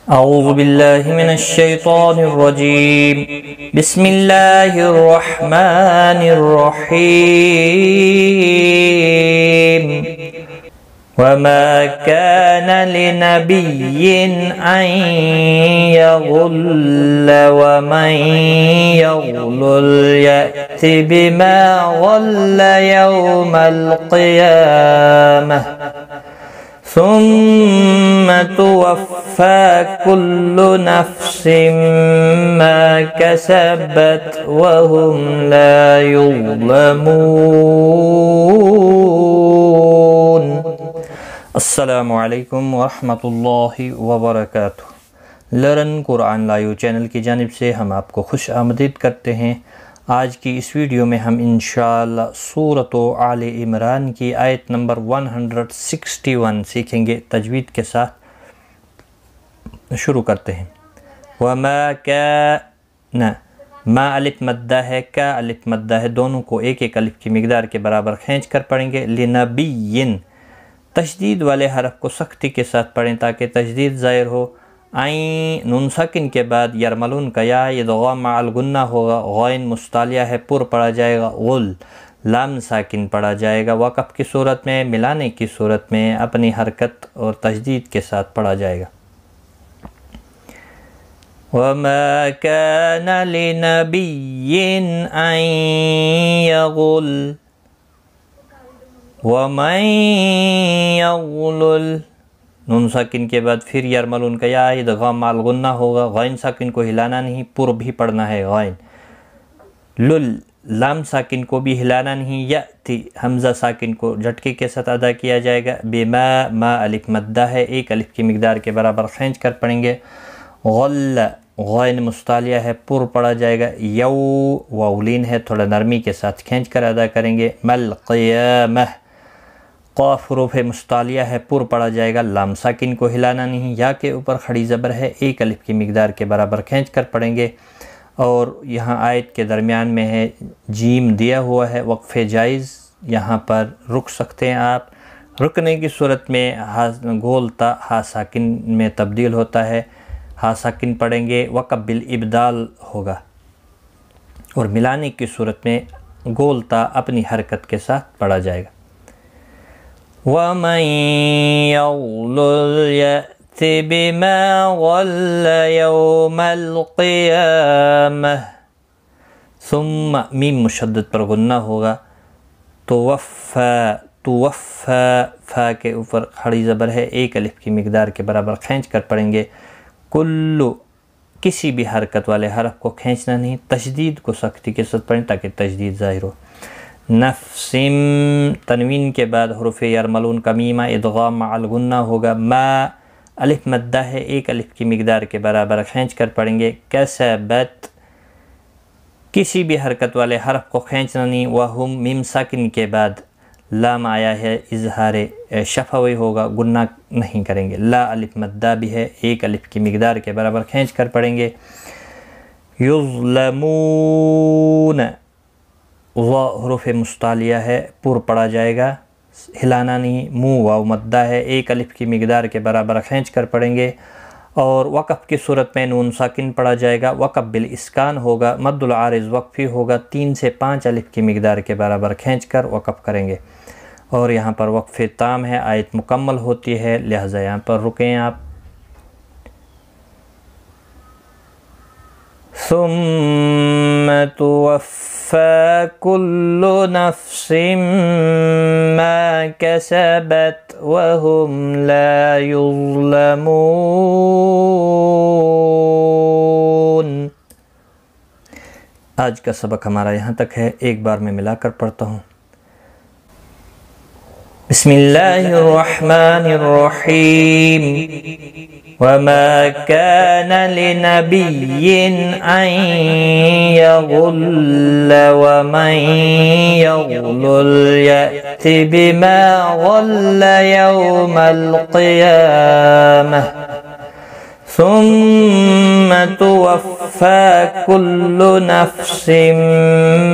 أعوذ بالله من الشيطان الرجيم بسم الله الرحمن الرحيم وما كان لنبي أن يغل ومن يغلل يأت بما غل يوم القيامة ثم توفى كل نفس ما كسبت وهم لا يظلمون. السلام علیکم ورحمۃ اللہ وبرکاتہ. لرن قرآن لائیو چینل کی جانب سے ہم آپ کو خوش آمدید کرتے ہیں. آج کی اس ویڈیو میں ہم انشاءاللہ سورۃ آل عمران کی آیت نمبر 161 سیکھیں گے. تجوید کے ساتھ شروع کرتے ہیں. وما کان، ما الف مدہ ہے، کا الف مدہ ہے، دونوں کو ایک ایک الف کی مقدار کے برابر کھینچ کر پڑھیں گے. لنبی، تشدید والے حرف کو سختی کے ساتھ پڑھیں تاکہ تشدید ظاہر ہو. عین نون ساکن کے بعد یرملون کا یا ادغام مع الغنہ ہوگا. غین مستعلیہ ہے، پر پڑھا جائے گا. غل لام ساکن پڑھا جائے گا. وقف کی صورت میں، ملانے کی صورت میں اپنی حرکت اور تشدید کے ساتھ پڑھا جائے گا. وما كان لنبي أن يغل ومن يغلل، نون ساکن کے بعد پھر یرملون کا یا ادغام مع الغنہ ہوگا. غین ساکن کو ہلانا نہیں، پر بھی پڑھنا ہے. غین لل لام ساکن کو بھی ہلانا نہیں. یأتی حمزہ ساکن کو جھٹکے کے ساتھ ادا کیا جائے گا. بما، ما الف مدہ ہے، ایک الف کی مقدار کے برابر کھینچ کر پڑھیں گے. غل غین مستعلیہ ہے، پر پڑھا جائے گا. یو واولین ہے، تھوڑا نرمی کے ساتھ کھینچ کر ادا کریں گے. مل قیامہ، قاف حروف مستعلیہ ہے، پر پڑھا جائے گا. لام ساکن کو ہلانا نہیں. یا کے اوپر کھڑی زبر ہے، ایک الف کی مقدار کے برابر کھینچ کر پڑھیں گے. اور یہاں آیت کے درمیان میں ہے جیم دیا ہوا ہے، وقف جائز، یہاں پر رک سکتے ہیں آپ. رکنے کی صورت میں گول تا ہا ساکن میں تبدیل ہوتا ہے، ہا ساکن پڑھیں گے. وقف بالابدال ہوگا. اور ملانے کی صورت میں گول تا اپنی حرکت کے ساتھ پڑھا جائے گا. وَمَن يَغْلُلْ يَأْتِ بِمَا غَلَّ يَوْمَ الْقِيَامَةِ، ثم میم مشدد پر غنہ ہوگا. توفیٰ، توفیٰ، فا کے اوپر کھڑی زبر ہے، ایک الف کی مقدار کے برابر کھینچ کر پڑھیں گے. کلو، کسی بھی حرکت والے حرف کو کھینچنا نہیں، تشدید کو سختی کے ساتھ پڑھیں تاکہ تشدید ظاہر ہو. نفسم، تنوین کے بعد حروف یرملون کا میمہ ادغام مع الغنہ ہوگا. ما الف مدہ ہے، ایک الف کی مقدار کے برابر کھینچ کر پڑھیں گے. کسبت، کسی بھی حرکت والے حرف کو کھینچنا نہیں. وہم میم ساکن کے بعد لام آیا ہے، اظہار شفوی ہوگا، گنہ نہیں کریں گے. لا الف مدہ بھی ہے، ایک الف کی مقدار کے برابر کھینچ کر پڑھیں گے. یظلمون، حروف مستعلیہ ہے، پر پڑھا جائے گا، ہلانا نہیں. مو واو مدہ ہے، ایک الف کی مقدار کے برابر کھینچ کر پڑھیں گے. اور وقف کی صورت میں نون ساکن پڑھا جائے گا. وقف بالاسکان ہوگا، مد العارض وقفی ہوگا. 3 سے 5 الف کی مقدار کے برابر کھینچ کر وقف کریں گے. اور یہاں پر وقف تام ہے، آیت مکمل ہوتی ہے، لہذا یہاں پر رکیں آپ. ثم توفى كل نفس ما كسبت وهم لا يظلمون. آج کا سبق ہمارا یہاں تک ہے. ایک بار میں ملا کر پڑھتا ہوں. بسم اللہ الرحمن الرحیم. وما كان لنبي أن يغل ومن يغلل يأت بما غل يوم القيامة ثم توفى كل نفس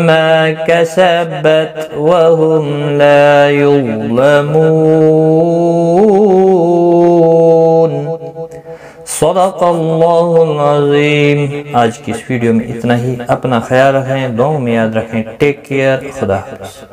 ما كسبت وهم لا يظلمون. صدق اللہ العظیم۔ آج کی اس ویڈیو میں اتنا ہی، اپنا خیال رکھیں، دعاؤں میں یاد رکھیں۔ ٹیک کیئر، خدا حافظ۔